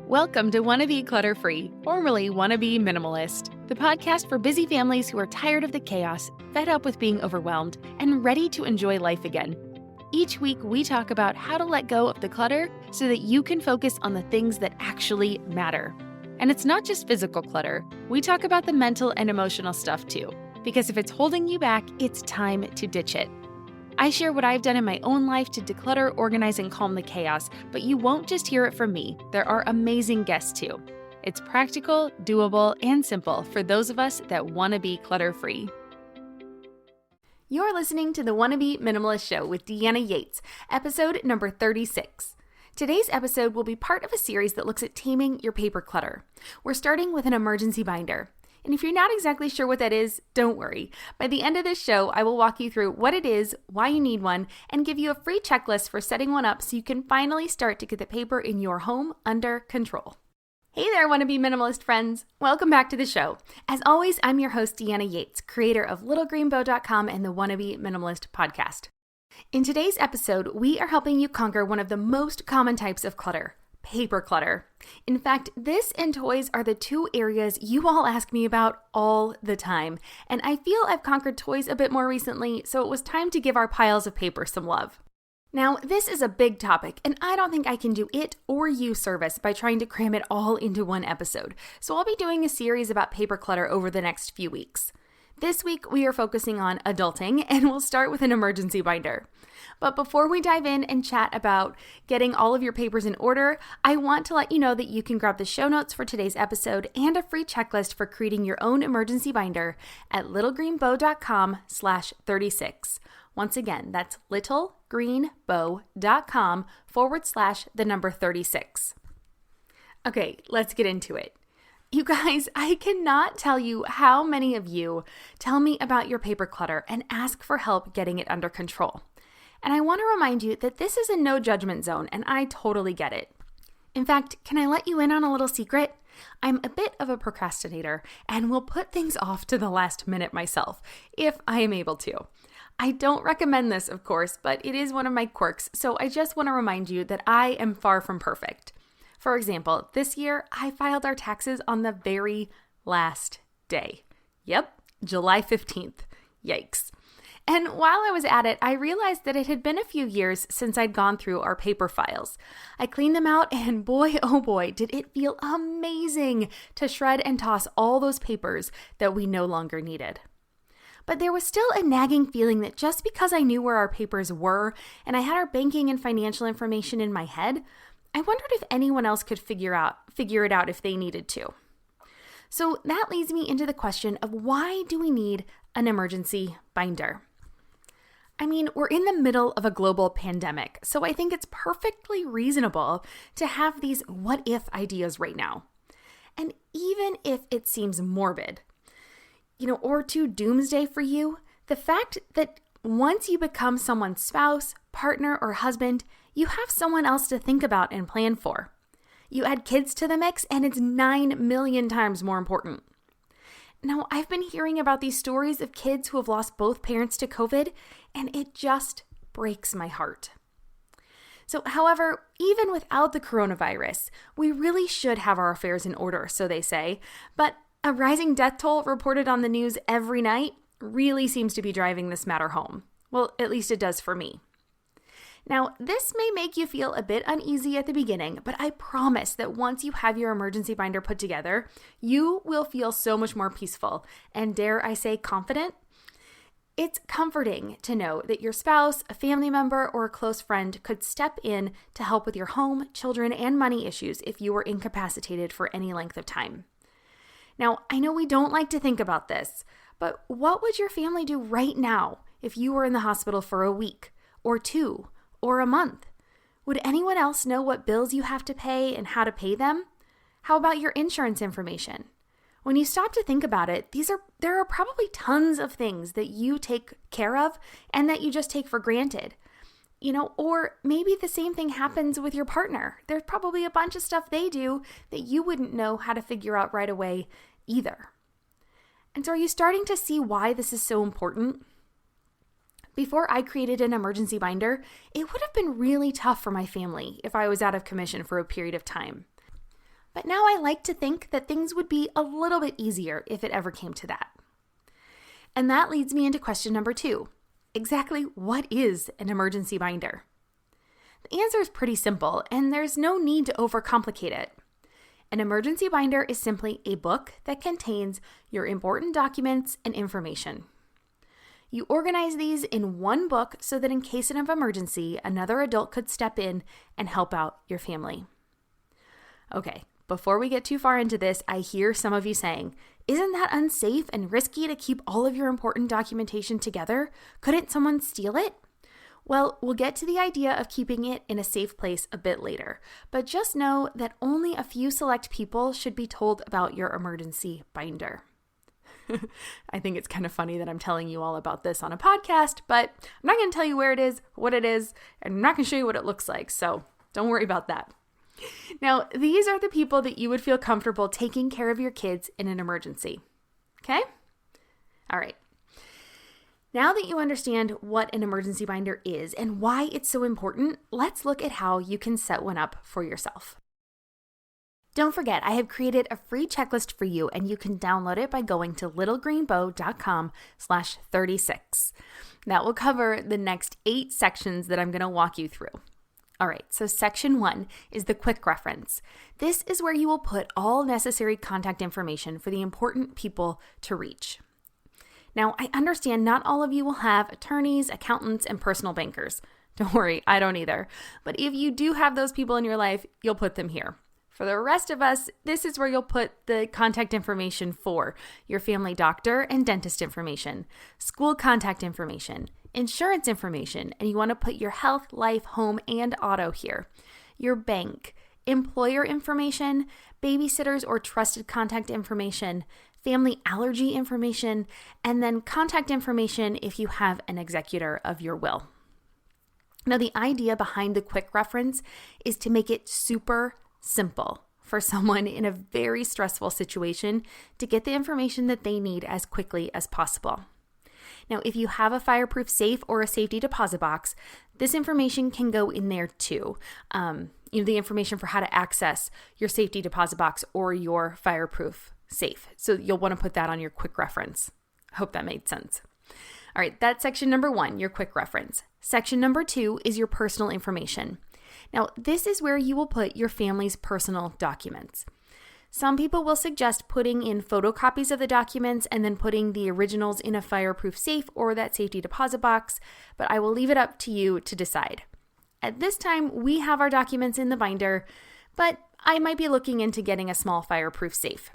Welcome to Wanna Be Clutter-Free, formerly Wanna Be Minimalist, the podcast for busy families who are tired of the chaos, fed up with being overwhelmed, and ready to enjoy life again. Each week, we talk about how to let go of the clutter so that you can focus on the things that actually matter. And it's not just physical clutter. We talk about the mental and emotional stuff too, because if it's holding you back, it's time to ditch it. I share what I've done in my own life to declutter, organize, and calm the chaos, but you won't just hear it from me. There are amazing guests too. It's practical, doable, and simple for those of us that want to be clutter-free. You're listening to the Wanna Be Minimalist Show with Deanna Yates, episode number 36. Today's episode will be part of a series that looks at taming your paper clutter. We're starting with an emergency binder. And if you're not exactly sure what that is, don't worry. By the end of this show, I will walk you through what it is, why you need one, and give you a free checklist for setting one up so you can finally start to get the paper in your home under control. Hey there, Wanna Be Minimalist friends. Welcome back to the show. As always, I'm your host, Deanna Yates, creator of littlegreenbow.com and the Wanna Be Minimalist podcast. In today's episode, we are helping you conquer one of the most common types of clutter, paper clutter. In fact, this and toys are the two areas you all ask me about all the time, and I feel I've conquered toys a bit more recently, so it was time to give our piles of paper some love. Now, this is a big topic, and I don't think I can do it or you service by trying to cram it all into one episode, so I'll be doing a series about paper clutter over the next few weeks. This week, we are focusing on adulting, and we'll start with an emergency binder. But before we dive in and chat about getting all of your papers in order, I want to let you know that you can grab the show notes for today's episode and a free checklist for creating your own emergency binder at littlegreenbow.com/36. Once again, that's littlegreenbow.com/36. Okay, let's get into it. You guys, I cannot tell you how many of you tell me about your paper clutter and ask for help getting it under control. And I want to remind you that this is a no judgment zone, and I totally get it. In fact, can I let you in on a little secret? I'm a bit of a procrastinator and will put things off to the last minute myself, if I am able to. I don't recommend this, of course, but it is one of my quirks, so I just want to remind you that I am far from perfect. For example, this year, I filed our taxes on the very last day. Yep, July 15th. Yikes. And while I was at it, I realized that it had been a few years since I'd gone through our paper files. I cleaned them out, and boy, oh boy, did it feel amazing to shred and toss all those papers that we no longer needed. But there was still a nagging feeling that just because I knew where our papers were and I had our banking and financial information in my head, I wondered if anyone else could figure it out if they needed to. So that leads me into the question of why do we need an emergency binder? I mean, we're in the middle of a global pandemic, so I think it's perfectly reasonable to have these what-if ideas right now. And even if it seems morbid, or too doomsday for you, the fact that once you become someone's spouse, partner, or husband, you have someone else to think about and plan for. You add kids to the mix, and it's 9 million times more important. Now, I've been hearing about these stories of kids who have lost both parents to COVID, and it just breaks my heart. So, however, even without the coronavirus, we really should have our affairs in order, so they say. But a rising death toll reported on the news every night really seems to be driving this matter home. Well, at least it does for me. Now, this may make you feel a bit uneasy at the beginning, but I promise that once you have your emergency binder put together, you will feel so much more peaceful and, dare I say, confident. It's comforting to know that your spouse, a family member, or a close friend could step in to help with your home, children, and money issues if you were incapacitated for any length of time. Now, I know we don't like to think about this, but what would your family do right now if you were in the hospital for a week, or 2, or a month? Would anyone else know what bills you have to pay and how to pay them? How about your insurance information? When you stop to think about it, there are probably tons of things that you take care of and that you just take for granted. Or maybe the same thing happens with your partner. There's probably a bunch of stuff they do that you wouldn't know how to figure out right away either. And so are you starting to see why this is so important? Before I created an emergency binder, it would have been really tough for my family if I was out of commission for a period of time. But now I like to think that things would be a little bit easier if it ever came to that. And that leads me into question number 2. Exactly what is an emergency binder? The answer is pretty simple, and there's no need to overcomplicate it. An emergency binder is simply a book that contains your important documents and information. You organize these in one book so that in case of emergency, another adult could step in and help out your family. Okay, before we get too far into this, I hear some of you saying, isn't that unsafe and risky to keep all of your important documentation together? Couldn't someone steal it? Well, we'll get to the idea of keeping it in a safe place a bit later, but just know that only a few select people should be told about your emergency binder. I think it's kind of funny that I'm telling you all about this on a podcast, but I'm not going to tell you where it is, what it is, and I'm not going to show you what it looks like, so don't worry about that. Now, these are the people that you would feel comfortable taking care of your kids in an emergency. Okay? All right. Now that you understand what an emergency binder is and why it's so important, let's look at how you can set one up for yourself. Don't forget, I have created a free checklist for you, and you can download it by going to littlegreenbow.com/36. That will cover the next 8 sections that I'm going to walk you through. All right, so section 1 is the quick reference. This is where you will put all necessary contact information for the important people to reach. Now, I understand not all of you will have attorneys, accountants, and personal bankers. Don't worry, I don't either. But if you do have those people in your life, you'll put them here. For the rest of us, this is where you'll put the contact information for your family doctor and dentist information, school contact information, insurance information, and you want to put your health, life, home, and auto here, your bank, employer information, babysitters or trusted contact information, family allergy information, and then contact information if you have an executor of your will. Now, the idea behind the quick reference is to make it super simple for someone in a very stressful situation to get the information that they need as quickly as possible. Now, if you have a fireproof safe or a safety deposit box, this information can go in there too. The information for how to access your safety deposit box or your fireproof safe. So you'll want to put that on your quick reference. I hope that made sense. All right, that's section number 1, your quick reference. Section number 2 is your personal information. Now, this is where you will put your family's personal documents. Some people will suggest putting in photocopies of the documents and then putting the originals in a fireproof safe or that safety deposit box, but I will leave it up to you to decide. At this time, we have our documents in the binder, but I might be looking into getting a small fireproof safe.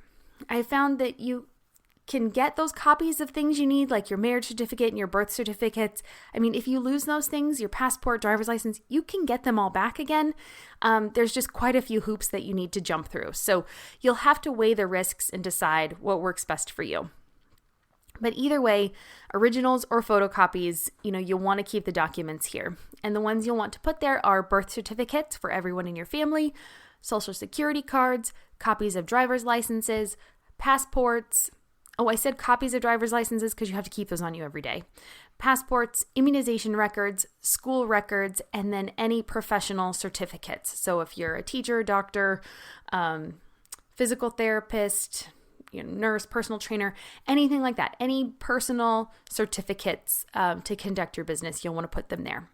I found that you can get those copies of things you need, like your marriage certificate and your birth certificates. I mean, if you lose those things, your passport, driver's license, you can get them all back again. There's just quite a few hoops that you need to jump through. So you'll have to weigh the risks and decide what works best for you. But either way, originals or photocopies, you'll want to keep the documents here. And the ones you'll want to put there are birth certificates for everyone in your family, social security cards, copies of driver's licenses, passports. Oh, I said copies of driver's licenses because you have to keep those on you every day. Passports, immunization records, school records, and then any professional certificates. So if you're a teacher, doctor, physical therapist, nurse, personal trainer, anything like that, any personal certificates to conduct your business, you'll want to put them there.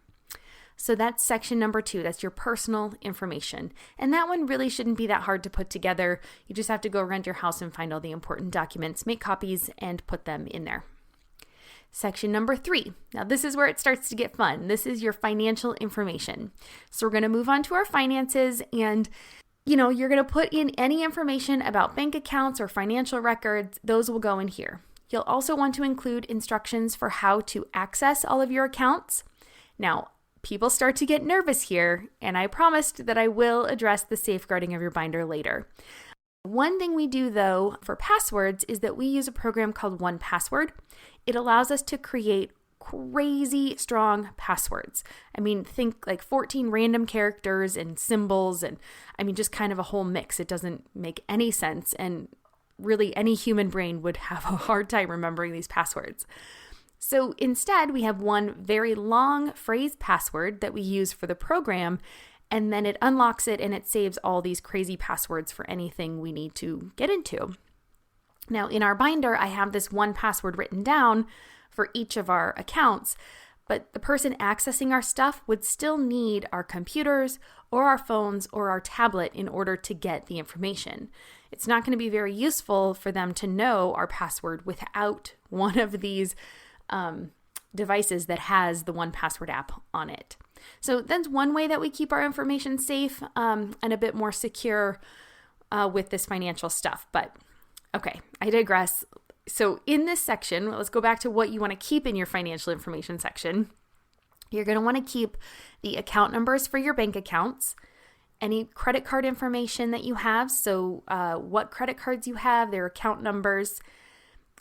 So that's section number 2. That's your personal information. And that one really shouldn't be that hard to put together. You just have to go around your house and find all the important documents, make copies, and put them in there. Section number 3. Now this is where it starts to get fun. This is your financial information. So we're going to move on to our finances, and you're going to put in any information about bank accounts or financial records. Those will go in here. You'll also want to include instructions for how to access all of your accounts. Now, people start to get nervous here, and I promised that I will address the safeguarding of your binder later. One thing we do, though, for passwords is that we use a program called 1Password. It allows us to create crazy strong passwords. Think like 14 random characters and symbols, and just kind of a whole mix. It doesn't make any sense, and really any human brain would have a hard time remembering these passwords. So instead, we have one very long phrase password that we use for the program, and then it unlocks it and it saves all these crazy passwords for anything we need to get into. Now, in our binder, I have this one password written down for each of our accounts, but the person accessing our stuff would still need our computers or our phones or our tablet in order to get the information. It's not going to be very useful for them to know our password without one of these devices that has the 1Password app on it. So that's one way that we keep our information safe and a bit more secure with this financial stuff. But okay, I digress. So in this section, let's go back to what you want to keep in your financial information section. You're going to want to keep the account numbers for your bank accounts, any credit card information that you have, so what credit cards you have, their account numbers,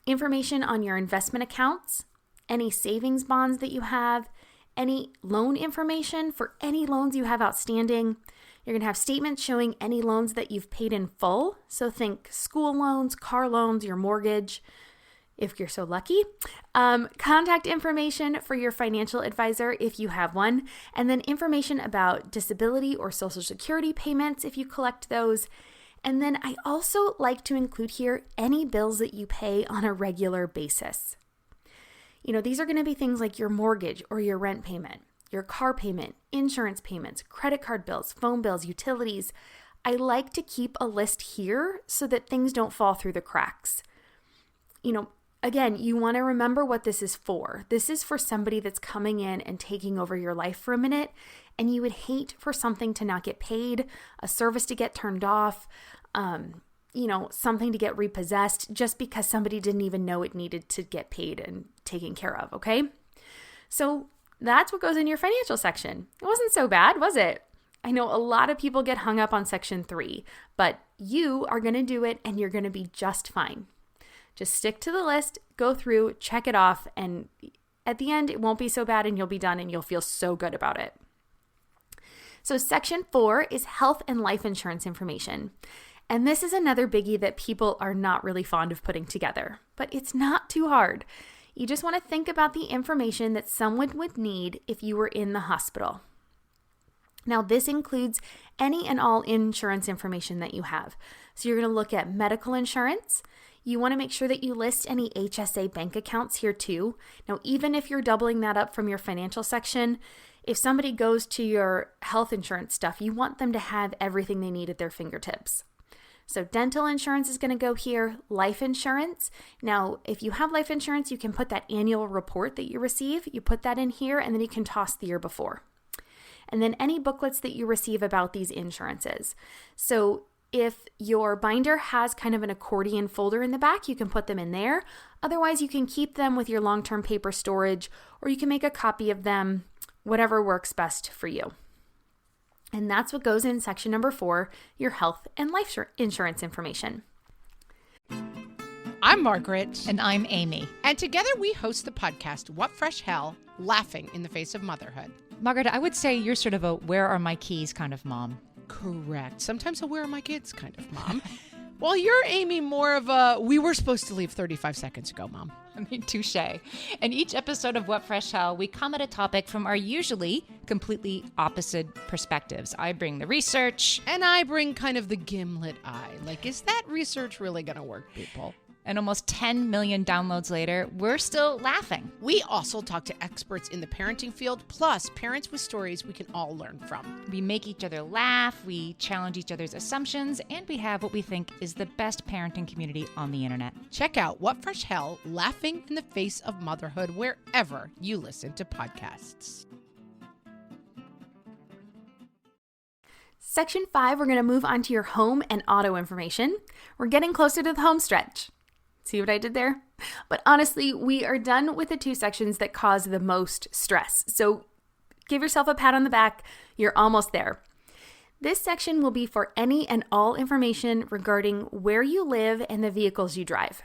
information on your investment accounts, any savings bonds that you have, any loan information for any loans you have outstanding. You're going to have statements showing any loans that you've paid in full. So think school loans, car loans, your mortgage, if you're so lucky. Contact information for your financial advisor if you have one. And then information about disability or Social Security payments if you collect those. And then I also like to include here any bills that you pay on a regular basis. You know, these are going to be things like your mortgage or your rent payment, your car payment, insurance payments, credit card bills, phone bills, utilities. I like to keep a list here so that things don't fall through the cracks. You know, again, you want to remember what this is for. This is for somebody that's coming in and taking over your life for a minute, and you would hate for something to not get paid, a service to get turned off, something to get repossessed just because somebody didn't even know it needed to get paid and taken care of, okay? So that's what goes in your financial section. It wasn't so bad, was it? I know a lot of people get hung up on section 3, but you are going to do it and you're going to be just fine. Just stick to the list, go through, check it off, and at the end, it won't be so bad and you'll be done and you'll feel so good about it. So section 4 is health and life insurance information. And this is another biggie that people are not really fond of putting together, but it's not too hard. You just want to think about the information that someone would need if you were in the hospital. Now, this includes any and all insurance information that you have. So you're going to look at medical insurance. You want to make sure that you list any HSA bank accounts here too. Now, even if you're doubling that up from your financial section, if somebody goes to your health insurance stuff, you want them to have everything they need at their fingertips. So dental insurance is going to go here, life insurance. Now, if you have life insurance, you can put that annual report that you receive, you put that in here, and then you can toss the year before. And then any booklets that you receive about these insurances. So if your binder has kind of an accordion folder in the back, you can put them in there. Otherwise, you can keep them with your long-term paper storage, or you can make a copy of them, whatever works best for you. And that's what goes in section number 4, your health and life insurance information. I'm Margaret. And I'm Amy. And together we host the podcast, What Fresh Hell? Laughing in the Face of Motherhood. Margaret, I would say you're sort of a where are my keys kind of mom. Correct. Sometimes a where are my kids kind of mom. Well, you're, Amy, more of a we were supposed to leave 35 seconds ago, mom. I mean, touche. In each episode of What Fresh Hell, we come at a topic from our usually completely opposite perspectives. I bring the research. And I bring kind of the gimlet eye. Like, is that research really going to work, people? And almost 10 million downloads later, we're still laughing. We also talk to experts in the parenting field, plus parents with stories we can all learn from. We make each other laugh, we challenge each other's assumptions, and we have what we think is the best parenting community on the internet. Check out What Fresh Hell? Laughing in the Face of Motherhood wherever you listen to podcasts. Section 5, we're going to move on to your home and auto information. We're getting closer to the home stretch. See what I did there? But honestly, we are done with the 2 sections that cause the most stress. So give yourself a pat on the back. You're almost there. This section will be for any and all information regarding where you live and the vehicles you drive.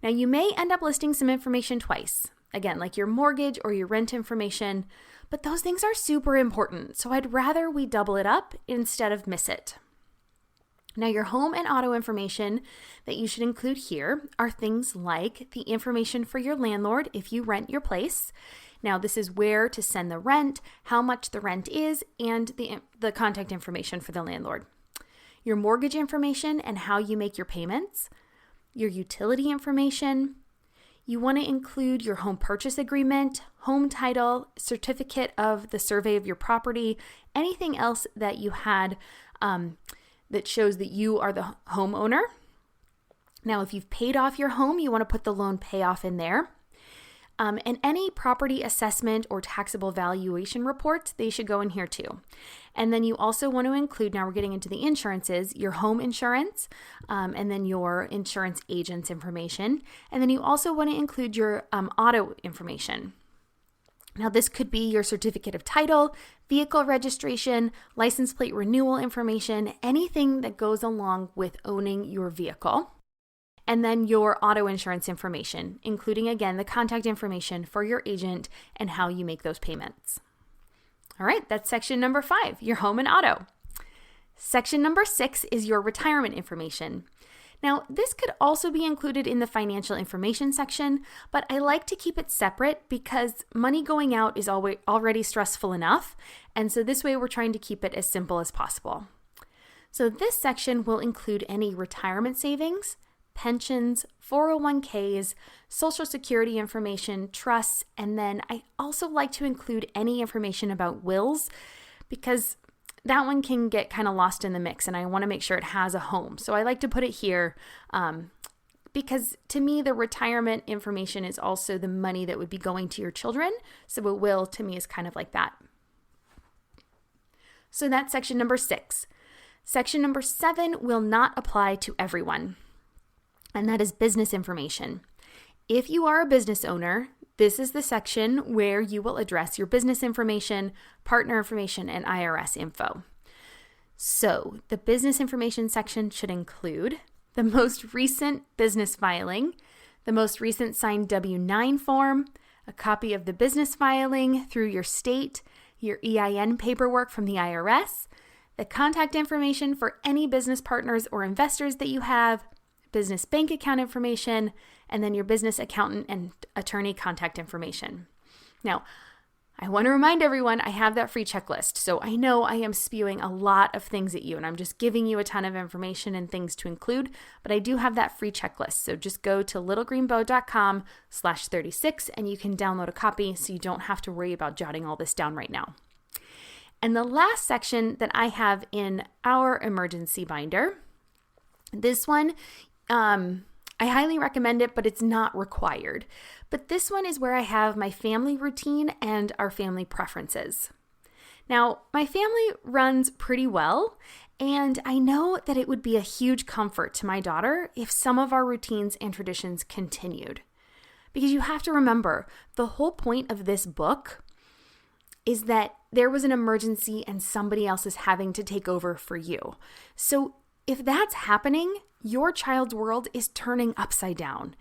Now, you may end up listing some information twice. Again, like your mortgage or your rent information, but those things are super important. So I'd rather we double it up instead of miss it. Now, your home and auto information that you should include here are things like the information for your landlord if you rent your place, Now, this is where to send the rent, how much the rent is, and the contact information for the landlord. Your mortgage information and how you make your payments, your utility information. You want to include your home purchase agreement, home title, certificate of the survey of your property, anything else that you had that shows that you are the homeowner. Now, if you've paid off your home, you want to put the loan payoff in there. And any property assessment or taxable valuation reports, they should go in here too. And then you also want to include, now we're getting into the insurances, your home insurance, and then your insurance agent's information. And then you also want to include your auto information. Now, this could be your certificate of title, vehicle registration, license plate renewal information, anything that goes along with owning your vehicle. And then your auto insurance information, including, again, the contact information for your agent and how you make those payments. All right, that's section number 5, your home and auto. Section number 6 is your retirement information. Now, this could also be included in the financial information section, but I like to keep it separate because money going out is already stressful enough, and so this way we're trying to keep it as simple as possible. So this section will include any retirement savings, pensions, 401ks, Social Security information, trusts, and then I also like to include any information about wills because that one can get kind of lost in the mix and I want to make sure it has a home. So I like to put it here because to me, the retirement information is also the money that would be going to your children. So a will to me is kind of like that. So that's section number 6. Section number 7 will not apply to everyone. And that is business information. If you are a business owner, this is the section where you will address your business information, partner information, and IRS info. So the business information section should include the most recent business filing, the most recent signed W-9 form, a copy of the business filing through your state, your EIN paperwork from the IRS, the contact information for any business partners or investors that you have, business bank account information, and then your business accountant and attorney contact information. Now, I want to remind everyone I have that free checklist. So I know I am spewing a lot of things at you and I'm just giving you a ton of information and things to include, but I do have that free checklist. So just go to littlegreenbow.com/36 and you can download a copy so you don't have to worry about jotting all this down right now. And the last section that I have in our emergency binder, this one, I highly recommend it, but it's not required. But this one is where I have my family routine and our family preferences. Now, my family runs pretty well, and I know that it would be a huge comfort to my daughter if some of our routines and traditions continued. Because you have to remember, the whole point of this book is that there was an emergency and somebody else is having to take over for you. So if that's happening, your child's world is turning upside down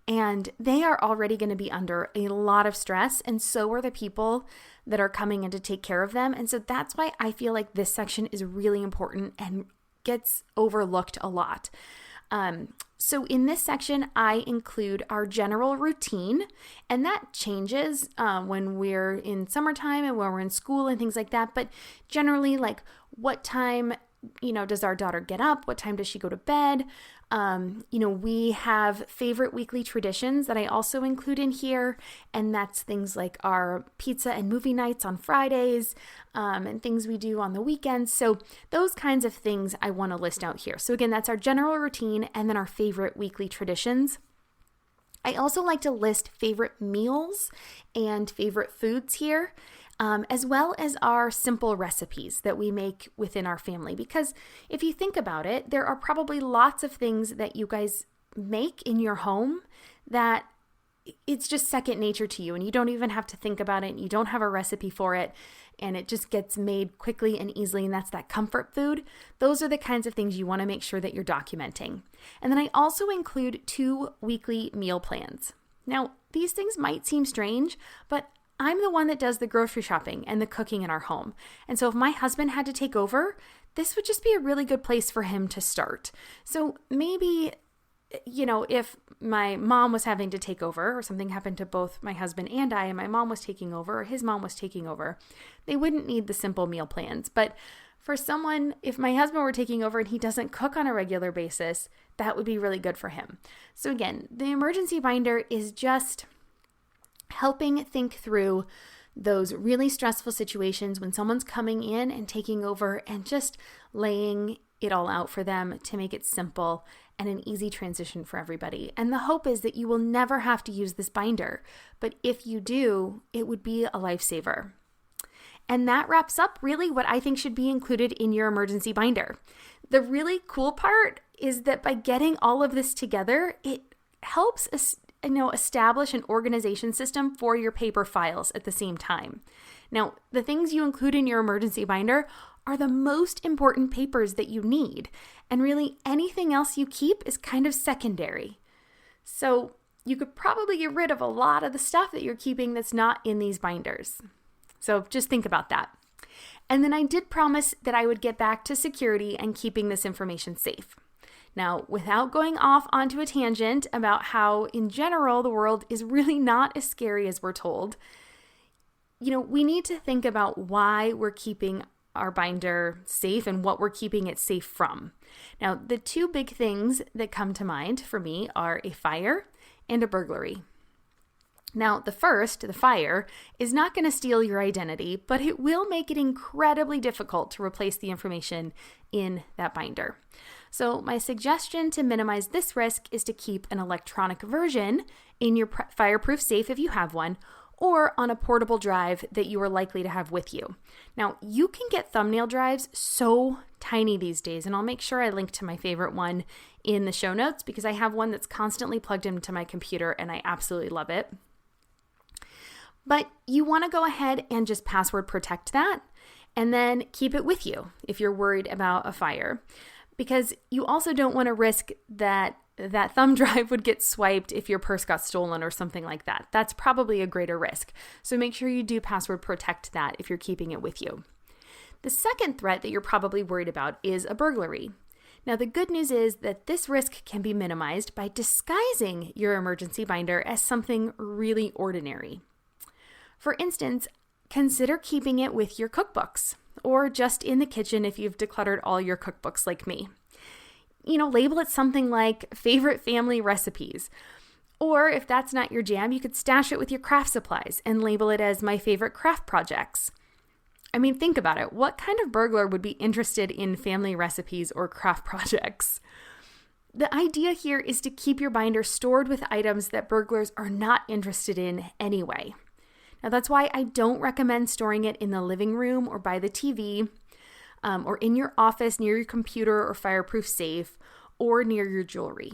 and they are already going to be under a lot of stress, and so are the people that are coming in to take care of them. And so that's why I feel like this section is really important and gets overlooked a lot. So in this section, I include our general routine, and that changes when we're in summertime and when we're in school and things like that. But generally, like what time does our daughter get up? What time does she go to bed? We have favorite weekly traditions that I also include in here. And that's things like our pizza and movie nights on Fridays, and things we do on the weekends. So those kinds of things I want to list out here. So again, that's our general routine and then our favorite weekly traditions. I also like to list favorite meals and favorite foods here. As well as our simple recipes that we make within our family. Because if you think about it, there are probably lots of things that you guys make in your home that it's just second nature to you and you don't even have to think about it and you don't have a recipe for it and it just gets made quickly and easily, and that's that comfort food. Those are the kinds of things you want to make sure that you're documenting. And then I also include 2 weekly meal plans. Now, these things might seem strange, but I'm the one that does the grocery shopping and the cooking in our home. And so if my husband had to take over, this would just be a really good place for him to start. So maybe if my mom was having to take over or something happened to both my husband and I, and my mom was taking over or his mom was taking over, they wouldn't need the simple meal plans. But for someone, if my husband were taking over and he doesn't cook on a regular basis, that would be really good for him. So again, the emergency binder is just helping think through those really stressful situations when someone's coming in and taking over, and just laying it all out for them to make it simple and an easy transition for everybody. And the hope is that you will never have to use this binder, but if you do, it would be a lifesaver. And that wraps up really what I think should be included in your emergency binder. The really cool part is that by getting all of this together, it helps establish an organization system for your paper files at the same time. Now, the things you include in your emergency binder are the most important papers that you need, and really anything else you keep is kind of secondary. So you could probably get rid of a lot of the stuff that you're keeping that's not in these binders. So just think about that. And then I did promise that I would get back to security and keeping this information safe. Now, without going off onto a tangent about how, in general, the world is really not as scary as we're told, we need to think about why we're keeping our binder safe and what we're keeping it safe from. Now, the two big things that come to mind for me are a fire and a burglary. Now, the first, the fire, is not going to steal your identity, but it will make it incredibly difficult to replace the information in that binder. So my suggestion to minimize this risk is to keep an electronic version in your fireproof safe if you have one, or on a portable drive that you are likely to have with you. Now, you can get thumbnail drives so tiny these days, and I'll make sure I link to my favorite one in the show notes because I have one that's constantly plugged into my computer and I absolutely love it. But you want to go ahead and just password protect that and then keep it with you if you're worried about a fire, because you also don't want to risk that thumb drive would get swiped if your purse got stolen or something like that. That's probably a greater risk. So make sure you do password protect that if you're keeping it with you. The second threat that you're probably worried about is a burglary. Now, the good news is that this risk can be minimized by disguising your emergency binder as something really ordinary. For instance, consider keeping it with your cookbooks, or just in the kitchen if you've decluttered all your cookbooks like me. Label it something like favorite family recipes. Or if that's not your jam, you could stash it with your craft supplies and label it as my favorite craft projects. I mean, think about it. What kind of burglar would be interested in family recipes or craft projects? The idea here is to keep your binder stored with items that burglars are not interested in anyway. Now, that's why I don't recommend storing it in the living room or by the TV, or in your office near your computer or fireproof safe, or near your jewelry.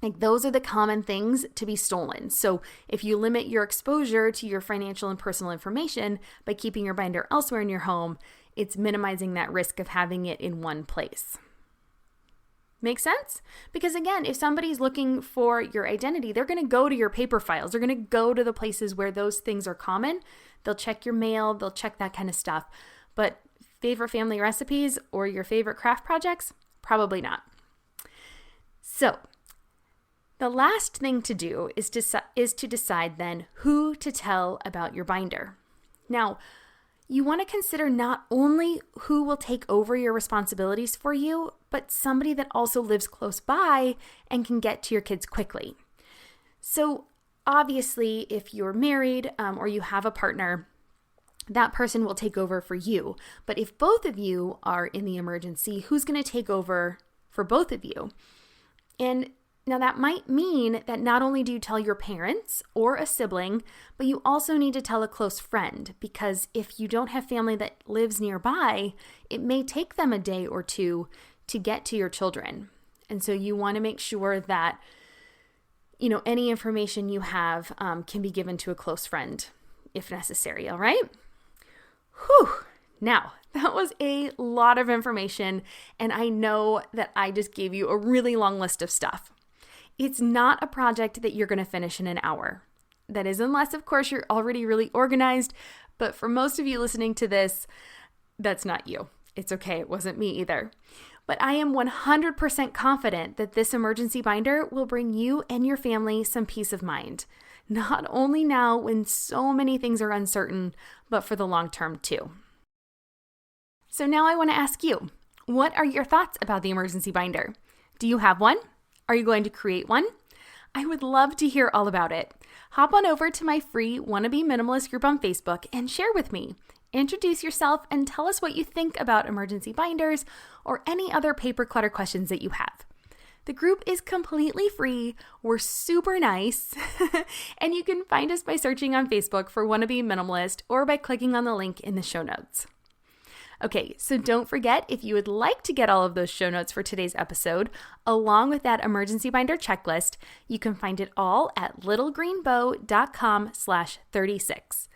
Like, those are the common things to be stolen. So if you limit your exposure to your financial and personal information by keeping your binder elsewhere in your home, it's minimizing that risk of having it in one place. Make sense? Because again, if somebody's looking for your identity, they're going to go to your paper files. They're going to go to the places where those things are common. They'll check your mail. They'll check that kind of stuff. But favorite family recipes or your favorite craft projects? Probably not. So the last thing to do is to decide then who to tell about your binder. Now, you want to consider not only who will take over your responsibilities for you, but somebody that also lives close by and can get to your kids quickly. So obviously, if you're married or you have a partner, that person will take over for you. But if both of you are in the emergency, who's going to take over for both of you? And now that might mean that not only do you tell your parents or a sibling, but you also need to tell a close friend, because if you don't have family that lives nearby, it may take them a day or two to get to your children. And so you want to make sure that, any information you have can be given to a close friend if necessary, all right? Whew. Now, that was a lot of information, and I know that I just gave you a really long list of stuff. It's not a project that you're going to finish in an hour. That is, unless, of course, you're already really organized. But for most of you listening to this, that's not you. It's okay. It wasn't me either. But I am 100% confident that this emergency binder will bring you and your family some peace of mind. Not only now when so many things are uncertain, but for the long term too. So now I want to ask you, what are your thoughts about the emergency binder? Do you have one? Are you going to create one? I would love to hear all about it. Hop on over to my free Wannabe Minimalist group on Facebook and share with me. Introduce yourself and tell us what you think about emergency binders or any other paper clutter questions that you have. The group is completely free, we're super nice, and you can find us by searching on Facebook for Wannabe Minimalist or by clicking on the link in the show notes. Okay, so don't forget, if you would like to get all of those show notes for today's episode, along with that emergency binder checklist, you can find it all at littlegreenbow.com/36.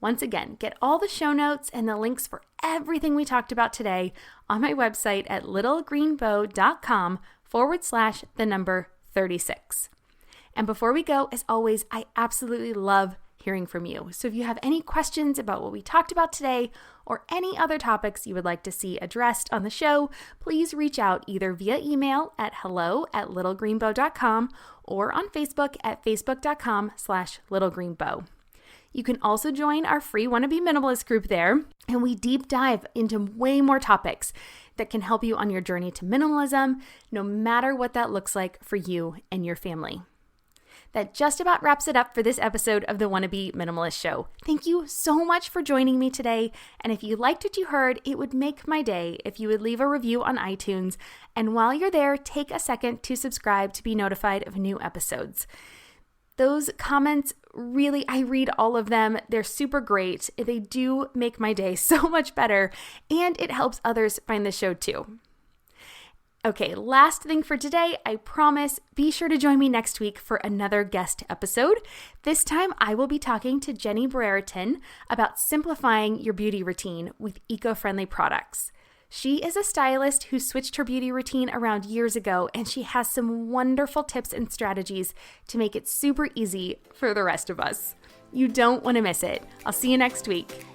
Once again, get all the show notes and the links for everything we talked about today on my website at littlegreenbow.com/36. And before we go, as always, I absolutely love hearing from you. So if you have any questions about what we talked about today or any other topics you would like to see addressed on the show, please reach out either via email at hello@littlegreenbow.com or on Facebook at facebook.com/littlegreenbow. You can also join our free Wannabe Minimalist group there, and we deep dive into way more topics that can help you on your journey to minimalism, no matter what that looks like for you and your family. That just about wraps it up for this episode of the Wannabe Minimalist Show. Thank you so much for joining me today, and if you liked what you heard, it would make my day if you would leave a review on iTunes, and while you're there, take a second to subscribe to be notified of new episodes. Those comments, really, I read all of them. They're super great. They do make my day so much better, and it helps others find the show too. Okay, last thing for today, I promise, be sure to join me next week for another guest episode. This time, I will be talking to Jenny Brereton about simplifying your beauty routine with eco-friendly products. She is a stylist who switched her beauty routine around years ago, and she has some wonderful tips and strategies to make it super easy for the rest of us. You don't want to miss it. I'll see you next week.